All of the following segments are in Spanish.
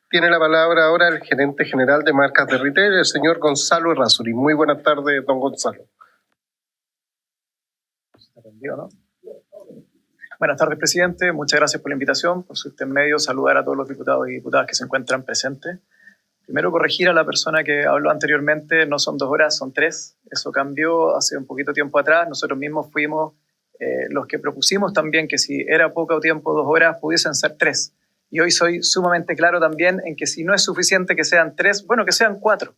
Tiene la palabra ahora el gerente general de marcas de retail, el señor Gonzalo Errázuriz. Muy buenas tardes, don Gonzalo. ¿No? Buenas tardes, presidente. Muchas gracias por la invitación. Por su intermedio, saludar a todos los diputados y diputadas que se encuentran presentes. Primero, corregir a la persona que habló anteriormente. No son 2 horas, son 3. Eso cambió hace un poquito tiempo atrás. Nosotros mismos fuimos los que propusimos también que si era poco tiempo, 2 horas, pudiesen ser 3. Y hoy soy sumamente claro también en que si no es suficiente que sean 3, bueno, que sean 4.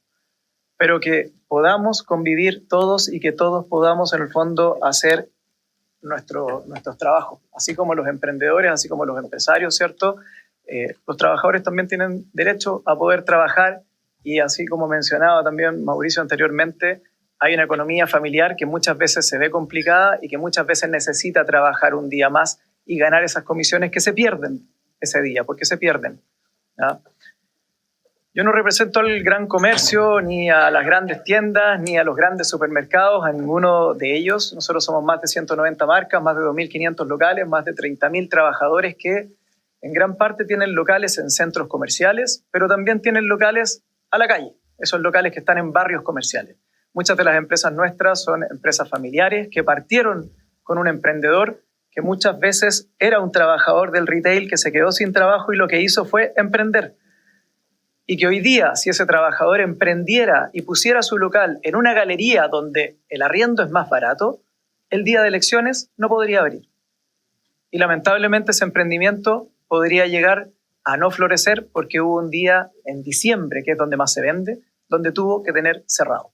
Pero que podamos convivir todos y que todos podamos, en el fondo, hacer nuestros trabajos, así como los emprendedores, así como los empresarios, ¿cierto? Los trabajadores también tienen derecho a poder trabajar y así como mencionaba también Mauricio anteriormente, hay una economía familiar que muchas veces se ve complicada y que muchas veces necesita trabajar un día más y ganar esas comisiones que se pierden ese día, porque se pierden, ¿ya? Yo no represento al gran comercio, ni a las grandes tiendas, ni a los grandes supermercados, a ninguno de ellos. Nosotros somos más de 190 marcas, más de 2.500 locales, más de 30.000 trabajadores que en gran parte tienen locales en centros comerciales, pero también tienen locales a la calle, esos locales que están en barrios comerciales. Muchas de las empresas nuestras son empresas familiares que partieron con un emprendedor que muchas veces era un trabajador del retail que se quedó sin trabajo y lo que hizo fue emprender. Y que hoy día, si ese trabajador emprendiera y pusiera su local en una galería donde el arriendo es más barato, el día de elecciones no podría abrir. Y lamentablemente ese emprendimiento podría llegar a no florecer porque hubo un día en diciembre, que es donde más se vende, donde tuvo que tener cerrado.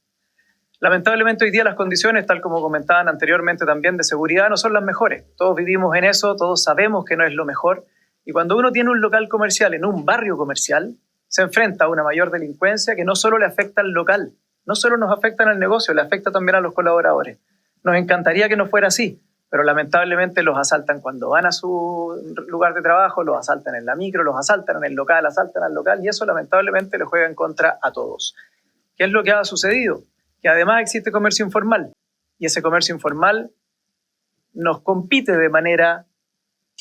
Lamentablemente hoy día las condiciones, tal como comentaban anteriormente también, de seguridad no son las mejores. Todos vivimos en eso, todos sabemos que no es lo mejor. Y cuando uno tiene un local comercial en un barrio comercial, se enfrenta a una mayor delincuencia que no solo le afecta al local, no solo nos afecta al negocio, le afecta también a los colaboradores. Nos encantaría que no fuera así, pero lamentablemente los asaltan cuando van a su lugar de trabajo, los asaltan en la micro, los asaltan en el local, asaltan al local y eso lamentablemente le juega en contra a todos. ¿Qué es lo que ha sucedido? Que además existe comercio informal y ese comercio informal nos compite de manera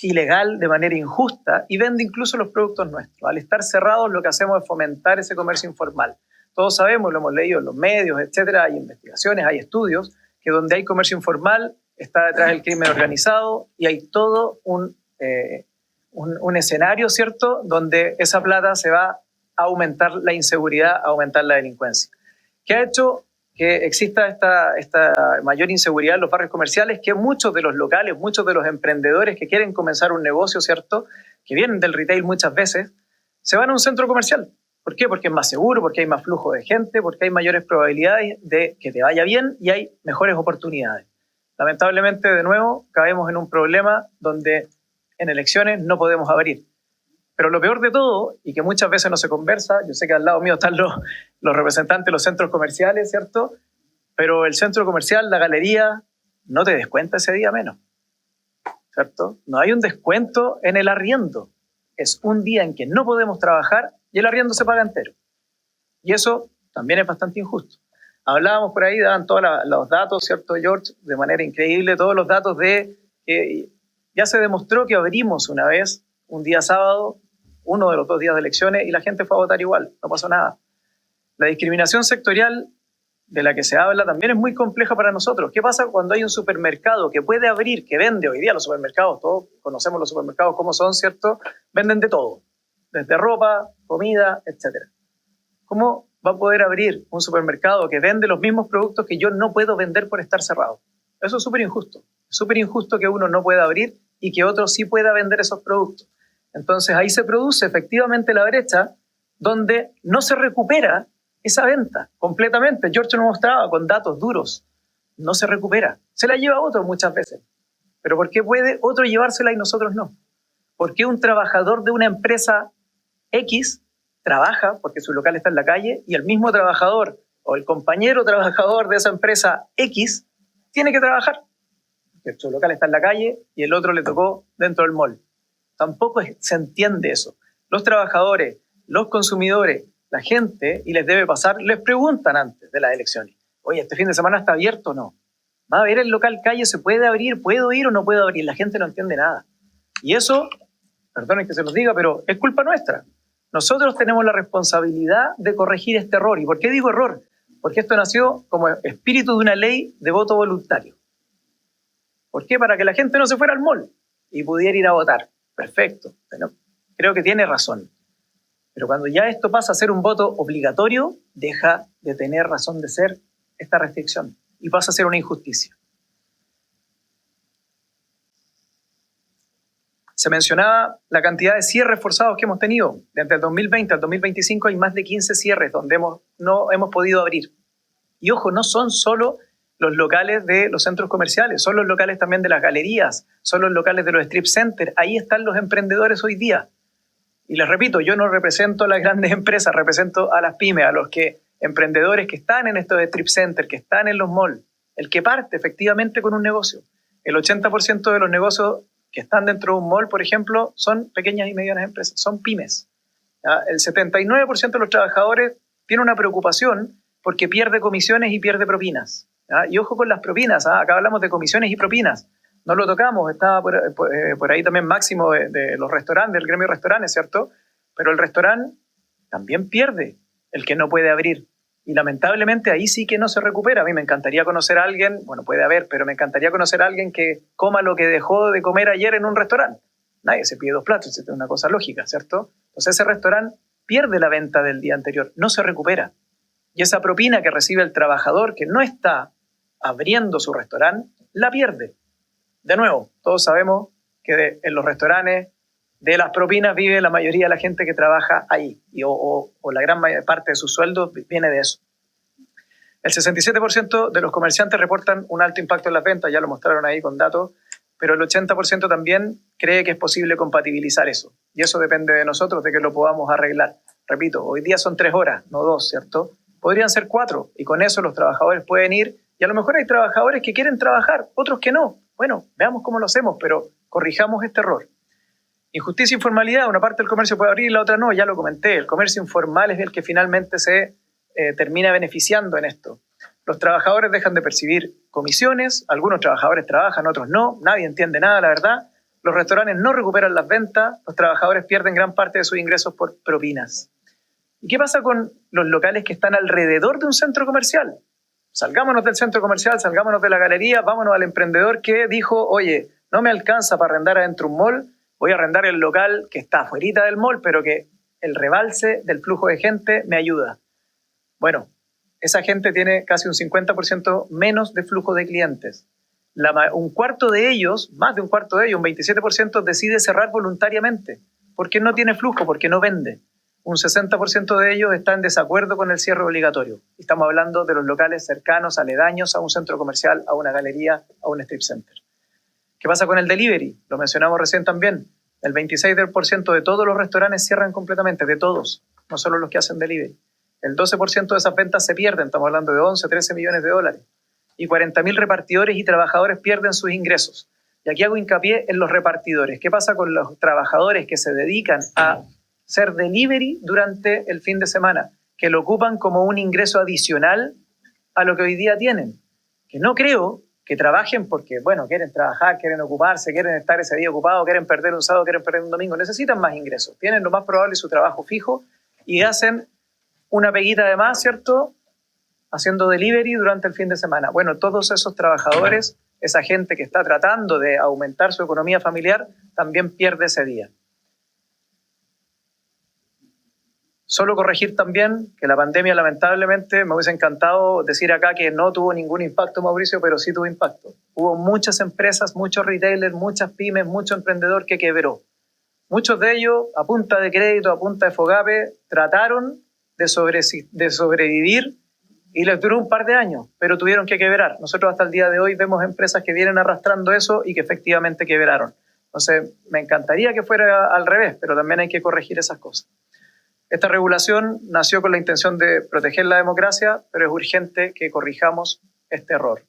ilegal, de manera injusta y vende incluso los productos nuestros. Al estar cerrados lo que hacemos es fomentar ese comercio informal. Todos sabemos, lo hemos leído en los medios, etcétera, hay investigaciones, hay estudios, que donde hay comercio informal está detrás el crimen organizado y hay todo un escenario, ¿cierto?, donde esa plata se va a aumentar la inseguridad, a aumentar la delincuencia. ¿Qué ha hecho que exista esta mayor inseguridad en los barrios comerciales? Que muchos de los locales, muchos de los emprendedores que quieren comenzar un negocio, ¿cierto?, que vienen del retail muchas veces, se van a un centro comercial. ¿Por qué? Porque es más seguro, porque hay más flujo de gente, porque hay mayores probabilidades de que te vaya bien y hay mejores oportunidades. Lamentablemente, de nuevo, caemos en un problema donde en elecciones no podemos abrir. Pero lo peor de todo, y que muchas veces no se conversa, yo sé que al lado mío están los representantes de los centros comerciales, ¿cierto? Pero el centro comercial, la galería, no te descuenta ese día menos, ¿cierto? No hay un descuento en el arriendo. Es un día en que no podemos trabajar y el arriendo se paga entero. Y eso también es bastante injusto. Hablábamos por ahí, daban todos los datos, ¿cierto, George? De manera increíble, todos los datos de que ya se demostró que abrimos una vez, un día sábado, uno de los 2 días de elecciones, y la gente fue a votar igual, no pasó nada. La discriminación sectorial de la que se habla también es muy compleja para nosotros. ¿Qué pasa cuando hay un supermercado que puede abrir, que vende hoy día los supermercados? Todos conocemos los supermercados como son, ¿cierto? Venden de todo, desde ropa, comida, etc. ¿Cómo va a poder abrir un supermercado que vende los mismos productos que yo no puedo vender por estar cerrado? Eso es súper injusto. Es súper injusto que uno no pueda abrir y que otro sí pueda vender esos productos. Entonces ahí se produce efectivamente la brecha donde no se recupera esa venta completamente. George nos mostraba con datos duros. No se recupera. Se la lleva otro muchas veces. Pero ¿por qué puede otro llevársela y nosotros no? ¿Por qué un trabajador de una empresa X trabaja porque su local está en la calle y el mismo trabajador o el compañero trabajador de esa empresa X tiene que trabajar? Porque su local está en la calle y el otro le tocó dentro del mall. Tampoco se entiende eso. Los trabajadores, los consumidores, la gente, y les debe pasar, les preguntan antes de las elecciones: oye, ¿este fin de semana está abierto o no? ¿Va a haber el local calle? ¿Se puede abrir? ¿Puedo ir o no puedo abrir? La gente no entiende nada. Y eso, perdonen que se los diga, pero es culpa nuestra. Nosotros tenemos la responsabilidad de corregir este error. ¿Y por qué digo error? Porque esto nació como espíritu de una ley de voto voluntario. ¿Por qué? Para que la gente no se fuera al mall y pudiera ir a votar. Perfecto. Bueno, creo que tiene razón. Pero cuando ya esto pasa a ser un voto obligatorio, deja de tener razón de ser esta restricción y pasa a ser una injusticia. Se mencionaba la cantidad de cierres forzados que hemos tenido. Desde el 2020 al 2025 hay más de 15 cierres donde no hemos podido abrir. Y ojo, no son solo los locales de los centros comerciales, son los locales también de las galerías, son los locales de los strip centers. Ahí están los emprendedores hoy día. Y les repito, yo no represento a las grandes empresas, represento a las pymes, a los emprendedores que están en estos strip centers, que están en los malls, el que parte efectivamente con un negocio. El 80% de los negocios que están dentro de un mall, por ejemplo, son pequeñas y medianas empresas, son pymes. ¿Ya? El 79% de los trabajadores tiene una preocupación porque pierde comisiones y pierde propinas. ¿Ya? Y ojo con las propinas, ¿ah? Acá hablamos de comisiones y propinas. No lo tocamos, estaba por ahí también Máximo de los restaurantes, del gremio de restaurantes, ¿cierto? Pero el restaurante también pierde el que no puede abrir. Y lamentablemente ahí sí que no se recupera. A mí me encantaría conocer a alguien, bueno, puede haber, pero me encantaría conocer a alguien que coma lo que dejó de comer ayer en un restaurante. Nadie se pide 2 platos, es una cosa lógica, ¿cierto? Entonces ese restaurante pierde la venta del día anterior, no se recupera. Y esa propina que recibe el trabajador que no está abriendo su restaurante, la pierde. De nuevo, todos sabemos que en los restaurantes de las propinas vive la mayoría de la gente que trabaja ahí, o la gran parte de su sueldo viene de eso. El 67% de los comerciantes reportan un alto impacto en las ventas, ya lo mostraron ahí con datos, pero el 80% también cree que es posible compatibilizar eso. Y eso depende de nosotros, de que lo podamos arreglar. Repito, hoy día son 3 horas, no 2, ¿cierto? Podrían ser 4, y con eso los trabajadores pueden ir, y a lo mejor hay trabajadores que quieren trabajar, otros que no. Bueno, veamos cómo lo hacemos, pero corrijamos este error. Injusticia e informalidad, una parte del comercio puede abrir y la otra no, ya lo comenté. El comercio informal es el que finalmente se termina beneficiando en esto. Los trabajadores dejan de percibir comisiones, algunos trabajadores trabajan, otros no, nadie entiende nada, la verdad. Los restaurantes no recuperan las ventas, los trabajadores pierden gran parte de sus ingresos por propinas. ¿Y qué pasa con los locales que están alrededor de un centro comercial? Salgámonos del centro comercial, salgámonos de la galería, vámonos al emprendedor que dijo, oye, no me alcanza para arrendar adentro un mall, voy a arrendar el local que está afuera del mall, pero que el rebalse del flujo de gente me ayuda. Bueno, esa gente tiene casi un 50% menos de flujo de clientes. Un cuarto de ellos, más de un cuarto de ellos, un 27% decide cerrar voluntariamente, porque no tiene flujo, porque no vende. Un 60% de ellos está en desacuerdo con el cierre obligatorio. Estamos hablando de los locales cercanos, aledaños a un centro comercial, a una galería, a un strip center. ¿Qué pasa con el delivery? Lo mencionamos recién también. El 26% de todos los restaurantes cierran completamente, de todos, no solo los que hacen delivery. El 12% de esas ventas se pierden, estamos hablando de 11, 13 millones de dólares. Y 40.000 repartidores y trabajadores pierden sus ingresos. Y aquí hago hincapié en los repartidores. ¿Qué pasa con los trabajadores que se dedican a ser delivery durante el fin de semana, que lo ocupan como un ingreso adicional a lo que hoy día tienen? Que no creo que trabajen porque, bueno, quieren trabajar, quieren ocuparse, quieren estar ese día ocupado, quieren perder un sábado, quieren perder un domingo. Necesitan más ingresos. Tienen lo más probable su trabajo fijo y hacen una peguita de más, ¿cierto?, haciendo delivery durante el fin de semana. Bueno, todos esos trabajadores, esa gente que está tratando de aumentar su economía familiar, también pierde ese día. Solo corregir también que la pandemia, lamentablemente, me hubiese encantado decir acá que no tuvo ningún impacto, Mauricio, pero sí tuvo impacto. Hubo muchas empresas, muchos retailers, muchas pymes, mucho emprendedor que quebró. Muchos de ellos, a punta de crédito, a punta de FOGAPE, trataron de sobrevivir y les duró un par de años, pero tuvieron que quebrar. Nosotros hasta el día de hoy vemos empresas que vienen arrastrando eso y que efectivamente quebraron. Entonces, me encantaría que fuera al revés, pero también hay que corregir esas cosas. Esta regulación nació con la intención de proteger la democracia, pero es urgente que corrijamos este error.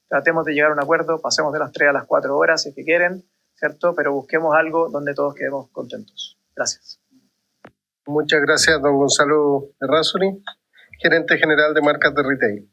Tratemos de llegar a un acuerdo, pasemos de las 3 a las 4 horas si es que quieren, ¿cierto? Pero busquemos algo donde todos quedemos contentos. Gracias. Muchas gracias, don Gonzalo Errázuriz, gerente general de marcas de retail.